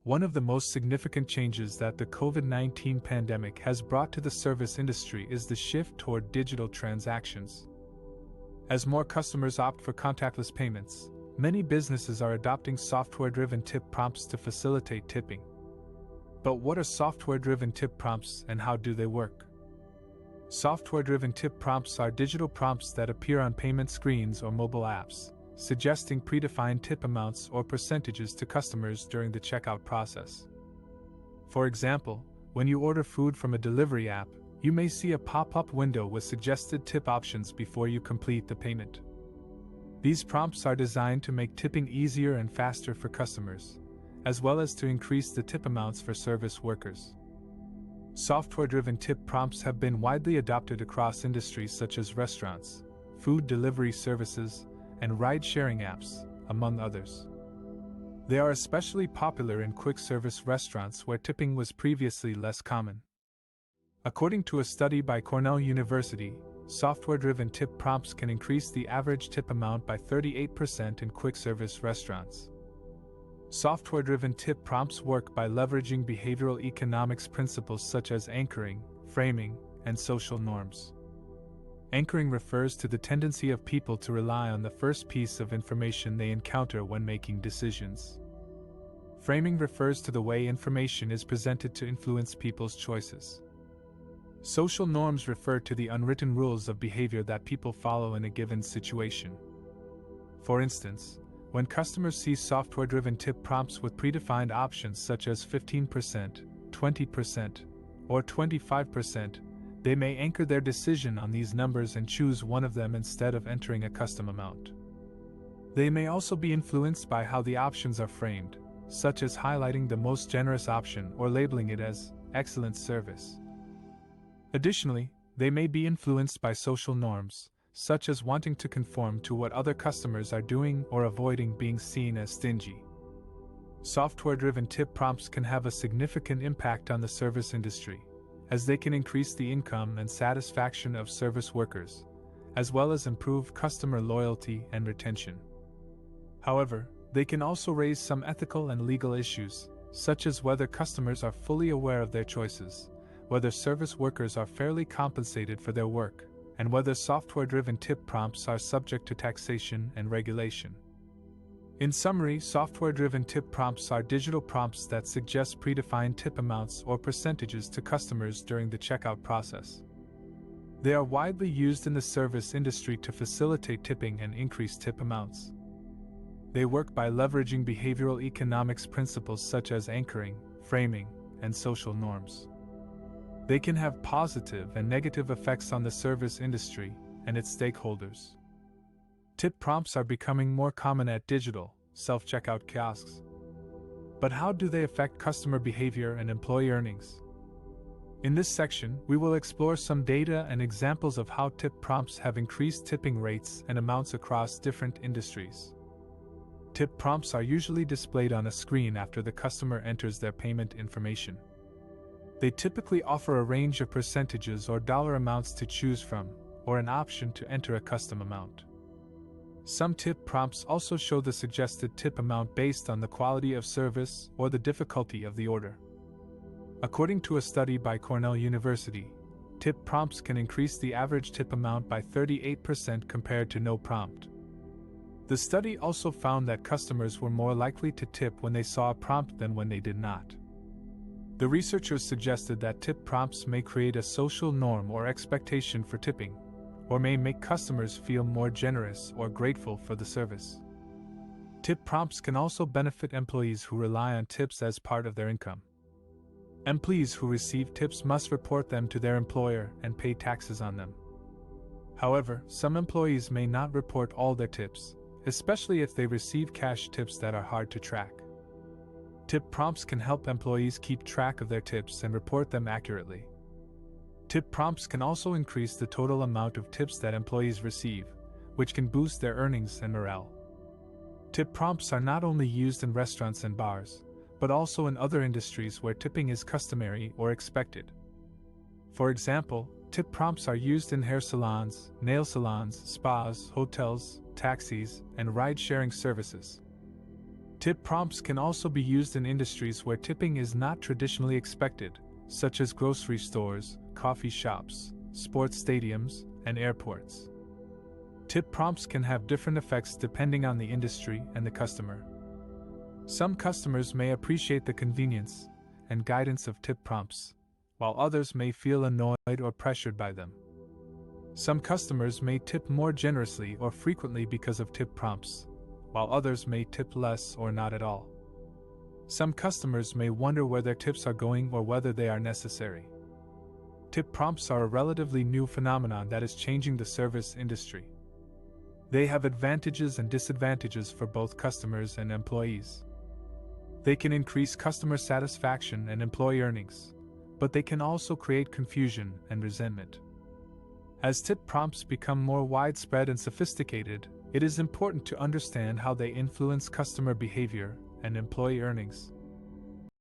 One of the most significant changes that the COVID-19 pandemic has brought to the service industry is the shift toward digital transactions. As more customers opt for contactless payments, many businesses are adopting software-driven tip prompts to facilitate tipping. But what are software-driven tip prompts and how do they work? Software-driven tip prompts are digital prompts that appear on payment screens or mobile apps, suggesting predefined tip amounts or percentages to customers during the checkout process. For example, when you order food from a delivery app, you may see a pop-up window with suggested tip options before you complete the payment. These prompts are designed to make tipping easier and faster for customers, as well as to increase the tip amounts for service workers. Software-driven tip prompts have been widely adopted across industries such as restaurants, food delivery services, and ride-sharing apps, among others. They are especially popular in quick-service restaurants where tipping was previously less common. According to a study by Cornell University, software-driven tip prompts can increase the average tip amount by 38% in quick-service restaurants. Software-driven tip prompts work by leveraging behavioral economics principles such as anchoring, framing, and social norms. Anchoring refers to the tendency of people to rely on the first piece of information they encounter when making decisions. Framing refers to the way information is presented to influence people's choices. Social norms refer to the unwritten rules of behavior that people follow in a given situation. For instance, when customers see software-driven tip prompts with predefined options such as 15%, 20%, or 25%, they may anchor their decision on these numbers and choose one of them instead of entering a custom amount. They may also be influenced by how the options are framed, such as highlighting the most generous option or labeling it as excellent service. Additionally, they may be influenced by social norms, such as wanting to conform to what other customers are doing or avoiding being seen as stingy. Software-driven tip prompts can have a significant impact on the service industry, as they can increase the income and satisfaction of service workers, as well as improve customer loyalty and retention. However, they can also raise some ethical and legal issues, such as whether customers are fully aware of their choices, whether service workers are fairly compensated for their work, and whether software-driven tip prompts are subject to taxation and regulation. In summary, software-driven tip prompts are digital prompts that suggest predefined tip amounts or percentages to customers during the checkout process. They are widely used in the service industry to facilitate tipping and increase tip amounts. They work by leveraging behavioral economics principles such as anchoring, framing, and social norms. They can have positive and negative effects on the service industry and its stakeholders. Tip prompts are becoming more common at digital, self-checkout kiosks. But how do they affect customer behavior and employee earnings? In this section, we will explore some data and examples of how tip prompts have increased tipping rates and amounts across different industries. Tip prompts are usually displayed on a screen after the customer enters their payment information. They typically offer a range of percentages or dollar amounts to choose from, or an option to enter a custom amount. Some tip prompts also show the suggested tip amount based on the quality of service or the difficulty of the order. According to a study by Cornell University, tip prompts can increase the average tip amount by 38% compared to no prompt. The study also found that customers were more likely to tip when they saw a prompt than when they did not. The researchers suggested that tip prompts may create a social norm or expectation for tipping, or may make customers feel more generous or grateful for the service. Tip prompts can also benefit employees who rely on tips as part of their income. Employees who receive tips must report them to their employer and pay taxes on them. However, some employees may not report all their tips, especially if they receive cash tips that are hard to track. Tip prompts can help employees keep track of their tips and report them accurately. Tip prompts can also increase the total amount of tips that employees receive, which can boost their earnings and morale. Tip prompts are not only used in restaurants and bars, but also in other industries where tipping is customary or expected. For example, tip prompts are used in hair salons, nail salons, spas, hotels, taxis, and ride-sharing services. Tip prompts can also be used in industries where tipping is not traditionally expected, such as grocery stores, coffee shops, sports stadiums, and airports. Tip prompts can have different effects depending on the industry and the customer. Some customers may appreciate the convenience and guidance of tip prompts, while others may feel annoyed or pressured by them. Some customers may tip more generously or frequently because of tip prompts, while others may tip less or not at all. Some customers may wonder where their tips are going or whether they are necessary. Tip prompts are a relatively new phenomenon that is changing the service industry. They have advantages and disadvantages for both customers and employees. They can increase customer satisfaction and employee earnings, but they can also create confusion and resentment. As tip prompts become more widespread and sophisticated, it is important to understand how they influence customer behavior and employee earnings.